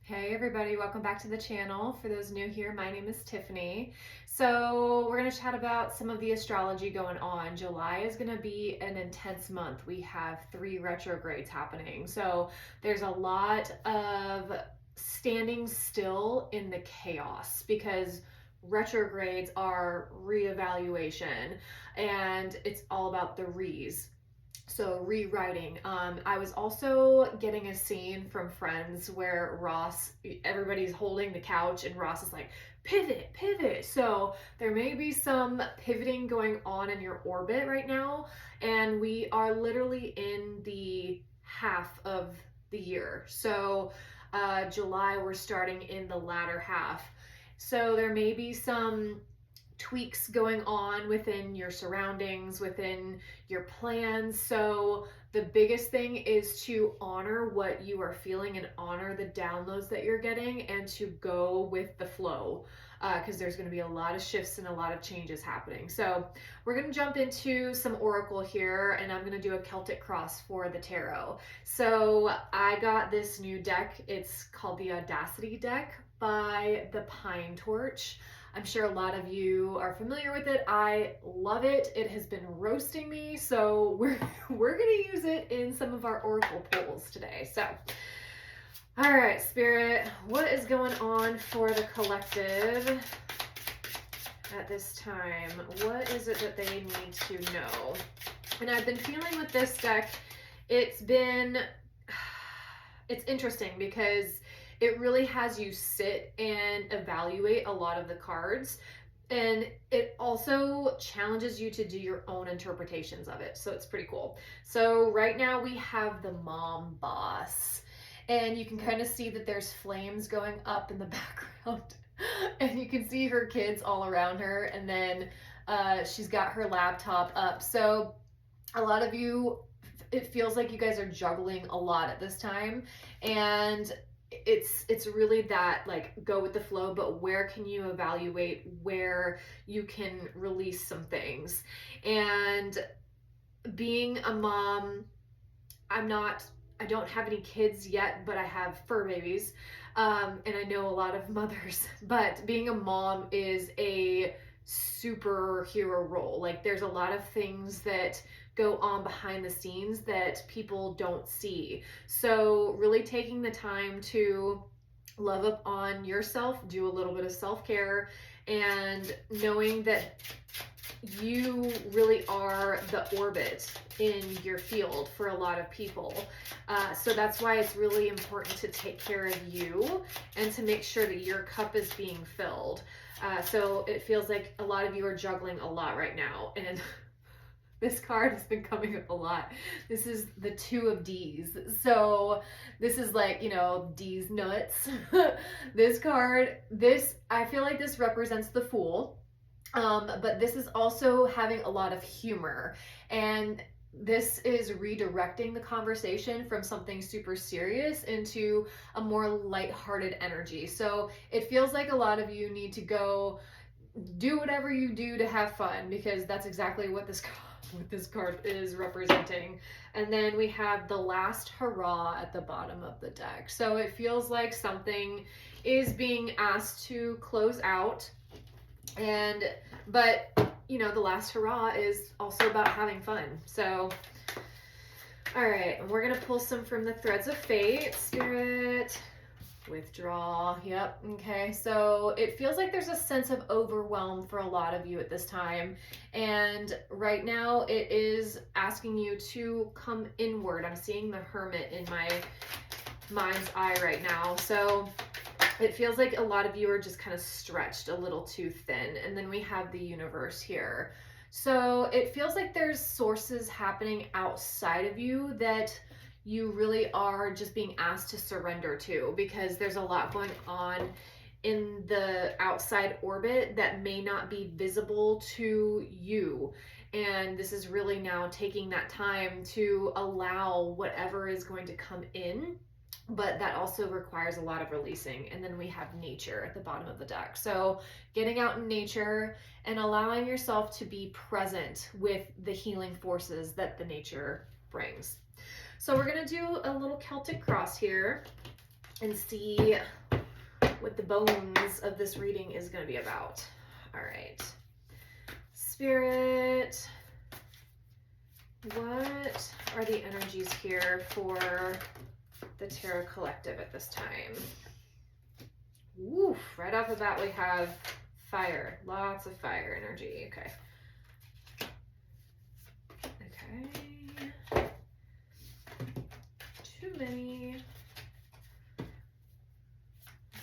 Hey everybody, welcome back to the channel. For those new here, my name is Tiffany. So we're going to chat about some of the astrology going on. July is going to be an intense month. We have 3 retrogrades happening. So there's a lot of standing still in the chaos because retrogrades are reevaluation and it's all about the re's. So rewriting. I was also getting a scene from Friends where Ross, everybody's holding the couch and Ross is like, pivot, pivot. So there may be some pivoting going on in your orbit right now. And we are literally in the half of the year. So July, we're starting in the latter half. So there may be some tweaks going on within your surroundings, within your plans. So the biggest thing is to honor what you are feeling and honor the downloads that you're getting and to go with the flow because there's going to be a lot of shifts and a lot of changes happening. So we're going to jump into some oracle here and I'm going to do a Celtic cross for the tarot. So I got this new deck. It's called the Audacity deck by the Pine Torch. I'm sure a lot of you are familiar with it. I love it. It has been roasting me, so we're gonna use it in some of our oracle pulls today. So, all right, Spirit, what is going on for the collective at this time? What is it that they need to know? And I've been feeling with this deck, it's interesting because it really has you sit and evaluate a lot of the cards. And it also challenges you to do your own interpretations of it. So it's pretty cool. So right now we have the mom boss. And you can kind of see that there's flames going up in the background. And you can see her kids all around her. And then she's got her laptop up. So a lot of you, it feels like you guys are juggling a lot at this time. And it's really that like go with the flow, but where can you evaluate, where you can release some things. And being a mom, I don't have any kids yet, but I have fur babies, and I know a lot of mothers. But being a mom is a superhero role. Like there's a lot of things that go on behind the scenes that people don't see. So really taking the time to love up on yourself, do a little bit of self-care, and knowing that you really are the orbit in your field for a lot of people. So that's why it's really important to take care of you and to make sure that your cup is being filled. So it feels like a lot of you are juggling a lot right now. And this card has been coming up a lot. This is the 2 of D's. So this is like, D's nuts. This card, I feel like this represents the Fool. But this is also having a lot of humor. And this is redirecting the conversation from something super serious into a more lighthearted energy. So it feels like a lot of you need to go do whatever you do to have fun, because that's exactly what this card is representing. And then we have the last hurrah at the bottom of the deck. So it feels like something is being asked to close out. But the last hurrah is also about having fun. So, all right, we're going to pull some from the Threads of Fate. Spirit, withdraw. Yep. Okay. So it feels like there's a sense of overwhelm for a lot of you at this time. And right now it is asking you to come inward. I'm seeing the Hermit in my mind's eye right now. So it feels like a lot of you are just kind of stretched a little too thin. And then we have the Universe here. So it feels like there's sources happening outside of you that you really are just being asked to surrender to, because there's a lot going on in the outside orbit that may not be visible to you. And this is really now taking that time to allow whatever is going to come in. But that also requires a lot of releasing. And then we have nature at the bottom of the deck. So getting out in nature and allowing yourself to be present with the healing forces that the nature brings. So we're going to do a little Celtic cross here. and see what the bones of this reading is going to be about. All right. Spirit, what are the energies here for the Tarot Collective at this time? Woof, right off the bat we have fire. Lots of fire energy. Okay. Okay. Too many.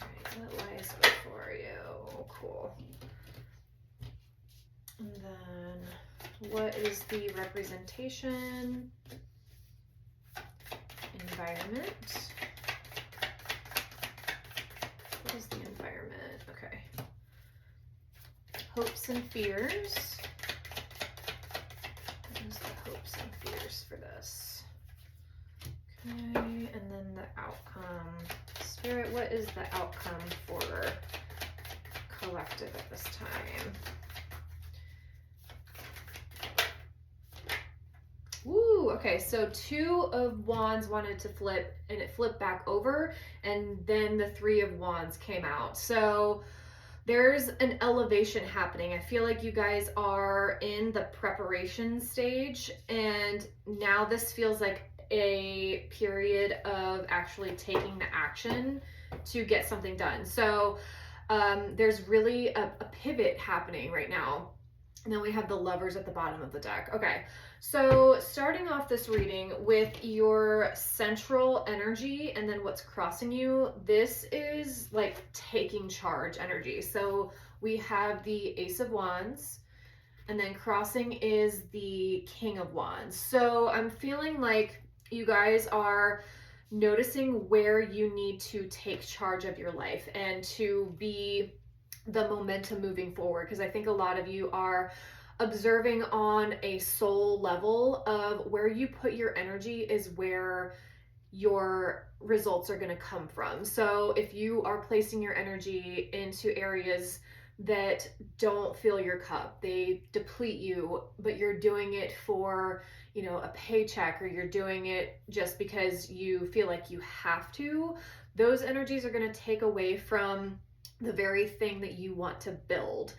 Alright, what lies before you? Cool. And then what is the representation? Environment. What is the environment? Okay. Hopes and fears. What is the hopes and fears for this? Okay, and then the outcome. Spirit, what is the outcome for collective at this time? Woo, okay, so 2 of Wands wanted to flip and it flipped back over, and then the 3 of Wands came out. So there's an elevation happening. I feel like you guys are in the preparation stage, and now this feels like a period of actually taking the action to get something done. So there's really a pivot happening right now. And then we have the Lovers at the bottom of the deck. Okay, so starting off this reading with your central energy and then what's crossing you, this is like taking charge energy. So we have the Ace of Wands, and then crossing is the King of Wands. So I'm feeling like you guys are noticing where you need to take charge of your life and to be the momentum moving forward, because I think a lot of you are observing on a soul level of where you put your energy is where your results are going to come from. So if you are placing your energy into areas that don't fill your cup, they deplete you, but you're doing it for, you know, a paycheck, or you're doing it just because you feel like you have to, those energies are going to take away from the very thing that you want to build.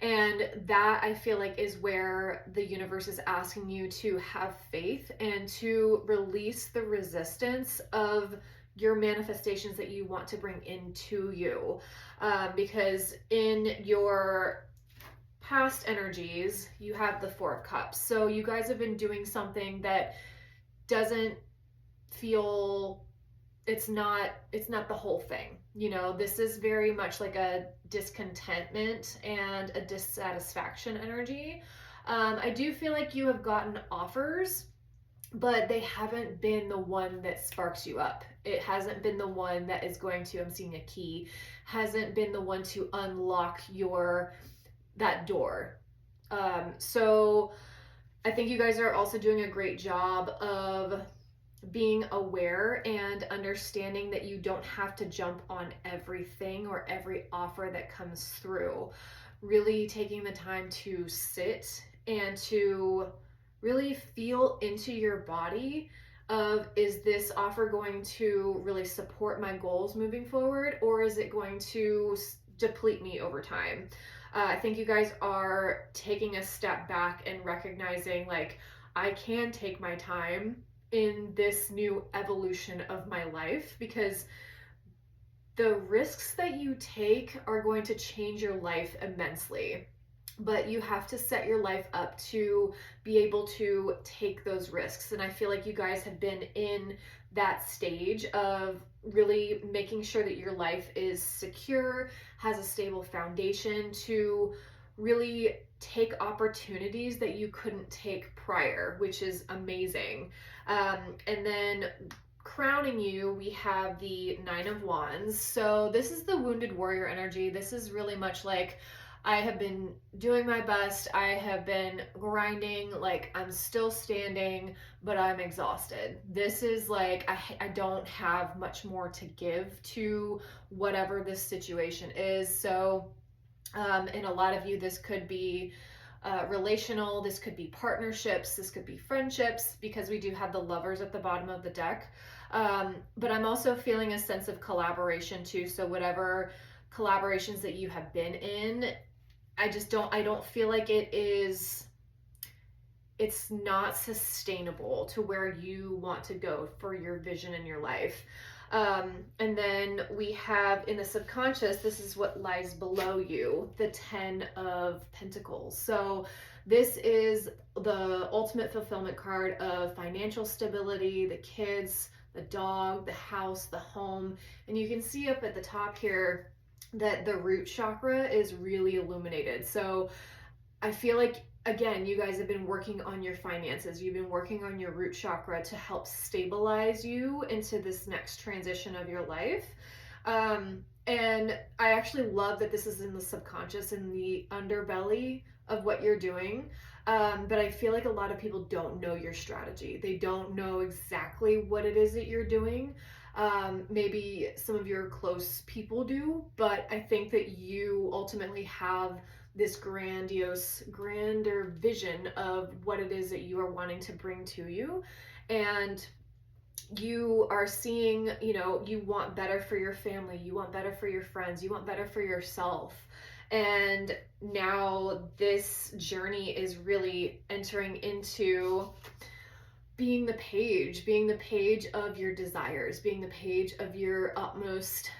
And that, I feel like, is where the universe is asking you to have faith and to release the resistance of your manifestations that you want to bring into you. Because in your past energies, you have the 4 of Cups. So you guys have been doing something that doesn't feel, it's not the whole thing. You know, this is very much like a discontentment and a dissatisfaction energy. I do feel like you have gotten offers, but they haven't been the one that sparks you up. It hasn't been the one that is going to, I'm seeing a key, hasn't been the one to unlock that door. So I think you guys are also doing a great job of being aware and understanding that you don't have to jump on everything or every offer that comes through. Really taking the time to sit and to really feel into your body of, is this offer going to really support my goals moving forward, or is it going to deplete me over time? I think you guys are taking a step back and recognizing, like, I can take my time in this new evolution of my life, because the risks that you take are going to change your life immensely. But you have to set your life up to be able to take those risks. And I feel like you guys have been in that stage of really making sure that your life is secure, has a stable foundation to really take opportunities that you couldn't take prior, which is amazing. And then crowning you, we have the 9 of Wands. So this is the wounded warrior energy. This is really much like, I have been doing my best. I have been grinding, like I'm still standing, but I'm exhausted. This is like, I don't have much more to give to whatever this situation is. So, and a lot of you, this could be relational, this could be partnerships, this could be friendships, because we do have the Lovers at the bottom of the deck. But I'm also feeling a sense of collaboration too. So whatever collaborations that you have been in, I don't feel like it's not sustainable to where you want to go for your vision in your life. And then we have in the subconscious, this is what lies below you, the 10 of Pentacles. So this is the ultimate fulfillment card of financial stability, the kids, the dog, the house, the home. And you can see up at the top here that the root chakra is really illuminated. So I feel like, again, you guys have been working on your finances. You've been working on your root chakra to help stabilize you into this next transition of your life. And I actually love that this is in the subconscious, in the underbelly of what you're doing. But I feel like a lot of people don't know your strategy. They don't know exactly what it is that you're doing. Maybe some of your close people do, but I think that you ultimately have this grander vision of what it is that you are wanting to bring to you. And you are seeing, you want better for your family, you want better for your friends, you want better for yourself. And now this journey is really entering into being the page of your desires, being the page of your utmost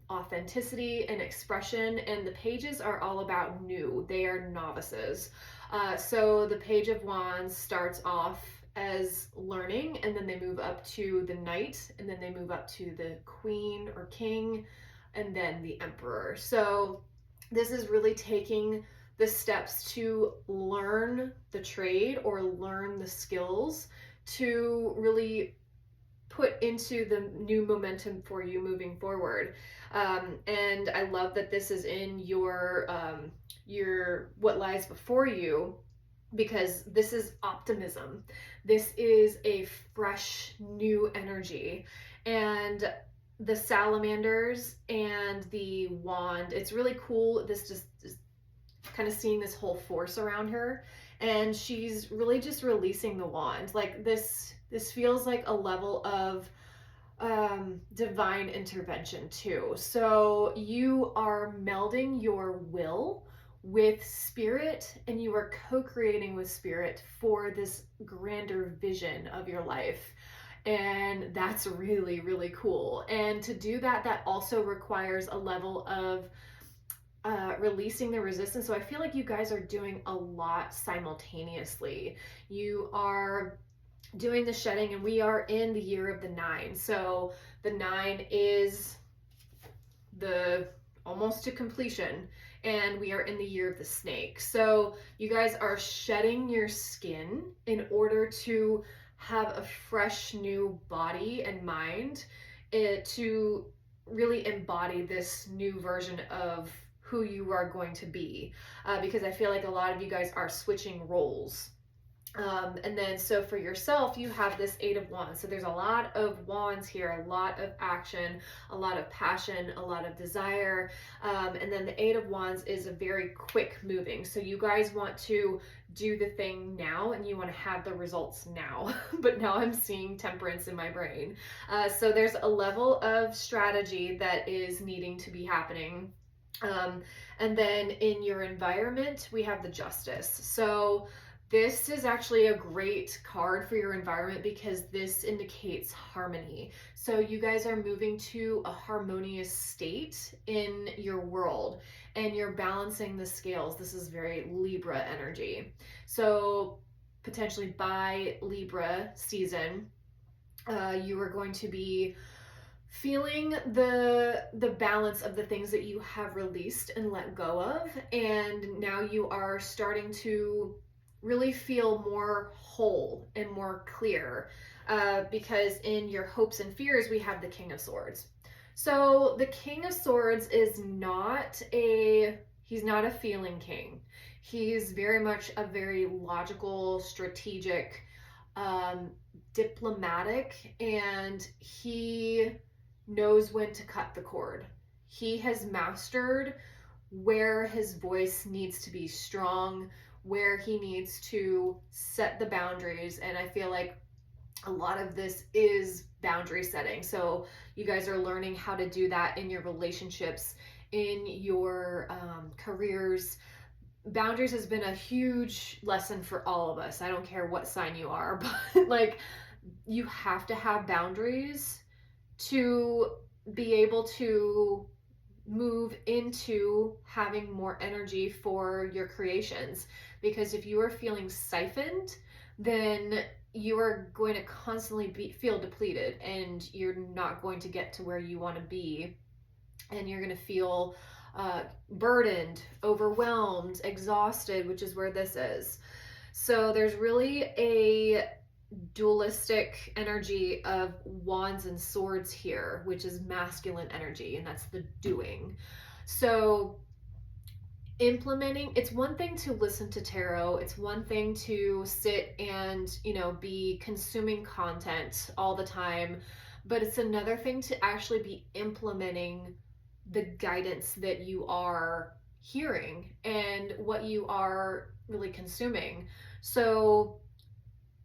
authenticity and expression. And the pages are all about new, they are novices. So the Page of Wands starts off as learning, and then they move up to the Knight, and then they move up to the Queen or King, and then the Emperor. So this is really taking the steps to learn the trade or learn the skills to really put into the new momentum for you moving forward. And I love that this is in your what lies before you, because this is optimism. This is a fresh new energy. And the salamanders and the wand, it's really cool. This just is kind of seeing this whole force around her, and she's really just releasing the wand. Like this feels like a level of divine intervention too. So you are melding your will with spirit, and you are co-creating with spirit for this grander vision of your life. And that's really, really cool. And to do that, that also requires a level of releasing the resistance. So I feel like you guys are doing a lot simultaneously. You are doing the shedding, and we are in the year of the 9. So the 9 is the almost to completion, and we are in the year of the snake. So you guys are shedding your skin in order to have a fresh new body and mind, to really embody this new version of who you are going to be, because I feel like a lot of you guys are switching roles. And then, so for yourself, you have this 8 of Wands. So there's a lot of wands here, a lot of action, a lot of passion, a lot of desire. And then the 8 of Wands is a very quick moving. So you guys want to do the thing now, and you want to have the results now. But now I'm seeing Temperance in my brain. So there's a level of strategy that is needing to be happening. And then in your environment, we have the Justice. So this is actually a great card for your environment, because this indicates harmony. So you guys are moving to a harmonious state in your world, and you're balancing the scales. This is very Libra energy. So potentially by Libra season, you are going to be feeling the balance of the things that you have released and let go of, and now you are starting to really feel more whole and more clear, because in your hopes and fears, we have the King of Swords. So the King of Swords is he's not a feeling king. He's very much a very logical, strategic, diplomatic, and he knows when to cut the cord. He has mastered where his voice needs to be strong, where he needs to set the boundaries. And I feel like a lot of this is boundary setting. So you guys are learning how to do that in your relationships, in your careers. Boundaries has been a huge lesson for all of us. I don't care what sign you are, but like, you have to have boundaries to be able to move into having more energy for your creations. Because if you are feeling siphoned, then you are going to constantly feel depleted, and you're not going to get to where you want to be, and you're going to feel burdened, overwhelmed, exhausted, which is where this is. So there's really a dualistic energy of wands and swords here, which is masculine energy, and that's the doing. So implementing, it's one thing to listen to tarot, it's one thing to sit and, be consuming content all the time, but it's another thing to actually be implementing the guidance that you are hearing and what you are really consuming. So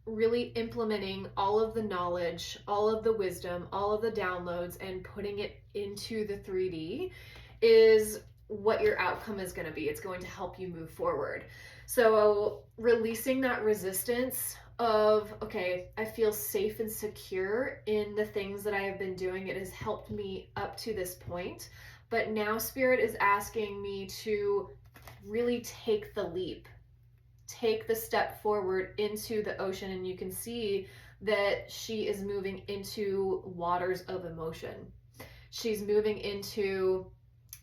really implementing all of the knowledge, all of the wisdom, all of the downloads, and putting it into the 3D is what your outcome is going to be. It's going to help you move forward. So releasing that resistance of, okay, I feel safe and secure in the things that I have been doing. It has helped me up to this point. But now Spirit is asking me to really take the leap, take the step forward into the ocean. And you can see that she is moving into waters of emotion. She's moving into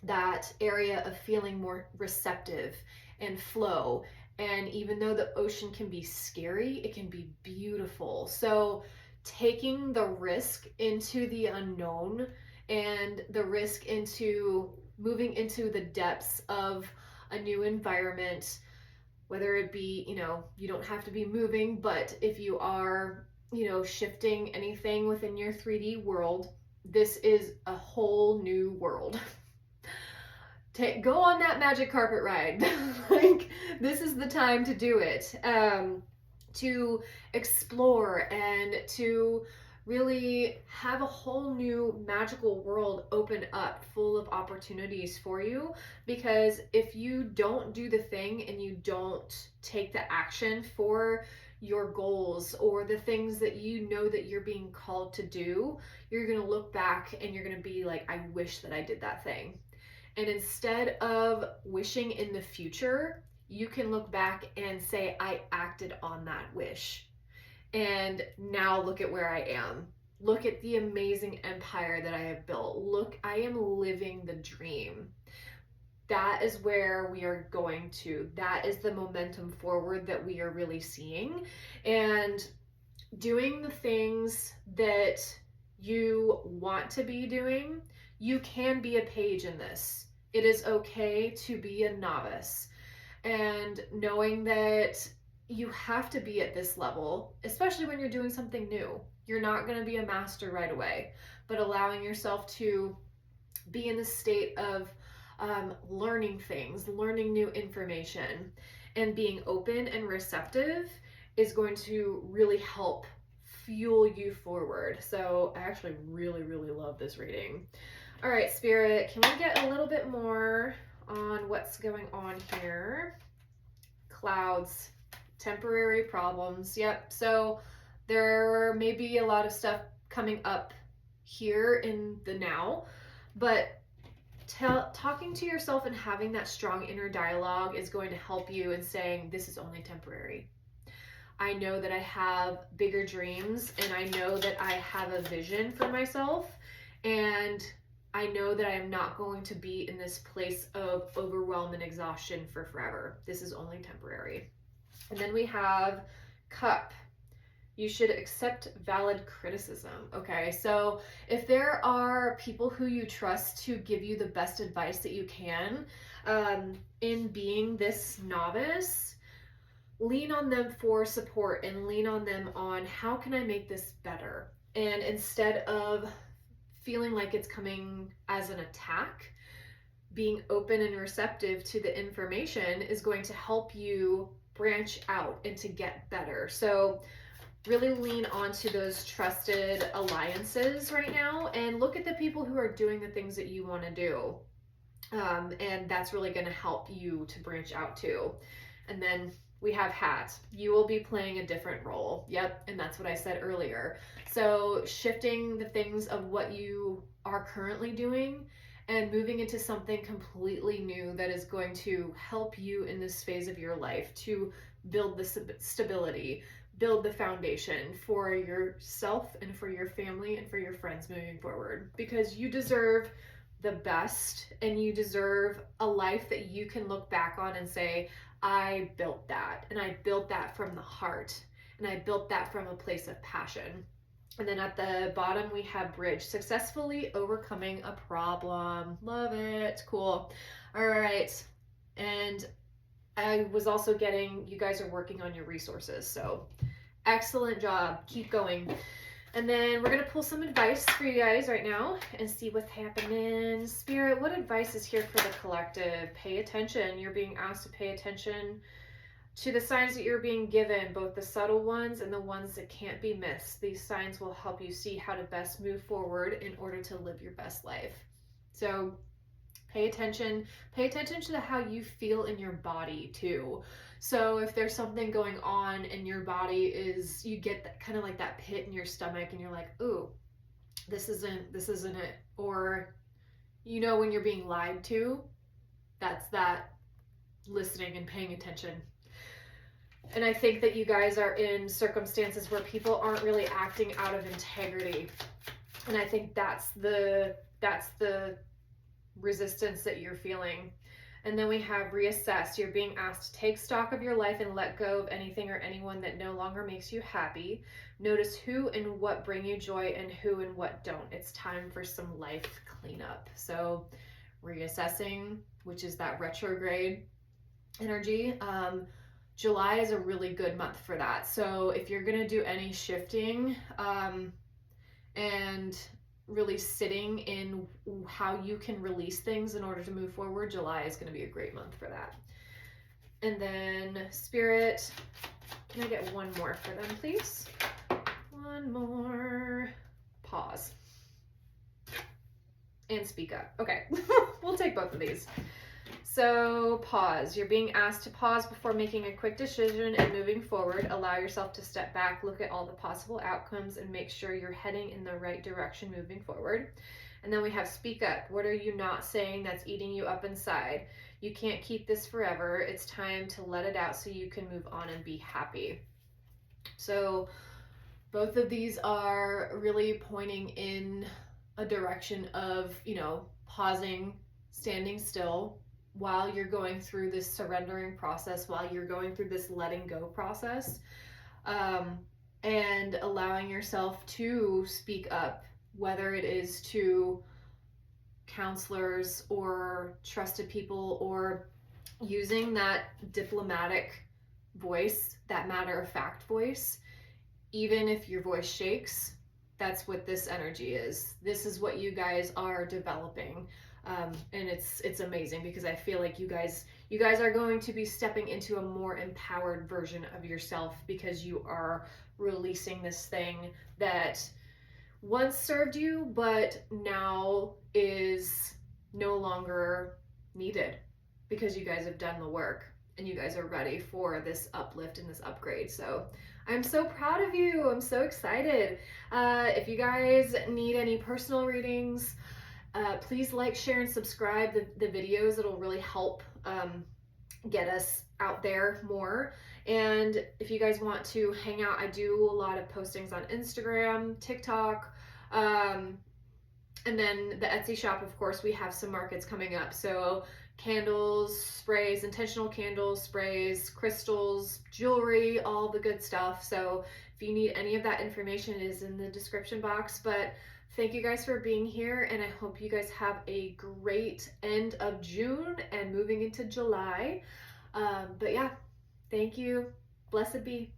that area of feeling more receptive and flow. And even though the ocean can be scary, it can be beautiful. So taking the risk into the unknown and the risk into moving into the depths of a new environment, whether it be, you don't have to be moving, but if you are, shifting anything within your 3D world, this is a whole new world. Go on that magic carpet ride. Like, this is the time to do it, to explore and to really have a whole new magical world open up full of opportunities for you. Because if you don't do the thing and you don't take the action for your goals or the things that you know that you're being called to do, you're going to look back and you're going to be like, I wish that I did that thing. And instead of wishing in the future, you can look back and say, I acted on that wish. And now look at where I am. Look at the amazing empire that I have built. Look, I am living the dream. That is where we are going to. That is the momentum forward that we are really seeing. And doing the things that you want to be doing, you can be a page in this. It is okay to be a novice. And knowing that you have to be at this level, especially when you're doing something new. You're not going to be a master right away, but allowing yourself to be in the state of learning things, learning new information, and being open and receptive is going to really help fuel you forward. So I actually really, really love this reading. All right, Spirit, can we get a little bit more on what's going on here? Clouds, temporary problems. Yep. So there may be a lot of stuff coming up here in the now, but talking to yourself and having that strong inner dialogue is going to help you in saying, this is only temporary. I know that I have bigger dreams, and I know that I have a vision for myself, and I know that I am not going to be in this place of overwhelm and exhaustion for forever. This is only temporary. And then we have Cup. You should accept valid criticism. Okay, so if there are people who you trust to give you the best advice that you can in being this novice, lean on them for support and lean on them on how can I make this better. And instead of feeling like it's coming as an attack, being open and receptive to the information is going to help you branch out and to get better. So really lean onto those trusted alliances right now and look at the people who are doing the things that you want to do. And that's really going to help you to branch out too. And then we have hat. You will be playing a different role. Yep. And that's what I said earlier. So shifting the things of what you are currently doing and moving into something completely new that is going to help you in this phase of your life to build the stability, build the foundation for yourself and for your family and for your friends moving forward, because you deserve the best and you deserve a life that you can look back on and say, I built that, and I built that from the heart, and I built that from a place of passion. And then at the bottom we have bridge, successfully overcoming a problem. Love it. Cool. All right. And I was also getting, you guys are working on your resources, so excellent job. Keep going. And then we're going to pull some advice for you guys right now and see what's happening. Spirit, what advice is here for the collective? Pay attention. You're being asked to pay attention to the signs that you're being given, both the subtle ones and the ones that can't be missed. These signs will help you see how to best move forward in order to live your best life. So pay attention to how you feel in your body too. So if there's something going on in your body, is you get that kind of like that pit in your stomach and you're like, ooh, this isn't it. Or when you're being lied to, that's that listening and paying attention. And I think that you guys are in circumstances where people aren't really acting out of integrity. And I think that's the resistance that you're feeling. And then we have reassess. You're being asked to take stock of your life and let go of anything or anyone that no longer makes you happy. Notice who and what bring you joy and who and what don't. It's time for some life cleanup. So reassessing, which is that retrograde energy. July is a really good month for that. So if you're going to do any shifting and really sitting in how you can release things in order to move forward, July is going to be a great month for that. And then Spirit, can I get one more for them, please? One more. Pause. And speak up. Okay, we'll take both of these. So pause. You're being asked to pause before making a quick decision and moving forward. Allow yourself to step back, look at all the possible outcomes, and make sure you're heading in the right direction moving forward. And then we have speak up. What are you not saying that's eating you up inside? You can't keep this forever. It's time to let it out so you can move on and be happy. So both of these are really pointing in a direction of, pausing, standing still, while you're going through this surrendering process, while you're going through this letting go process, and allowing yourself to speak up, whether it is to counselors or trusted people, or using that diplomatic voice, that matter-of-fact voice. Even if your voice shakes, that's what this energy is. This is what you guys are developing. And it's amazing, because I feel like you guys are going to be stepping into a more empowered version of yourself, because you are releasing this thing that once served you but now is no longer needed, because you guys have done the work and you guys are ready for this uplift and this upgrade. So I'm so proud of you. I'm so excited. If you guys need any personal readings, please like, share, and subscribe the videos. It'll really help get us out there more. And if you guys want to hang out, I do a lot of postings on Instagram, TikTok, and then the Etsy shop. Of course, we have some markets coming up. So candles, sprays, intentional candles, sprays, crystals, jewelry, all the good stuff. So if you need any of that information, it is in the description box. But thank you guys for being here, and I hope you guys have a great end of June and moving into July. But yeah, thank you. Blessed be.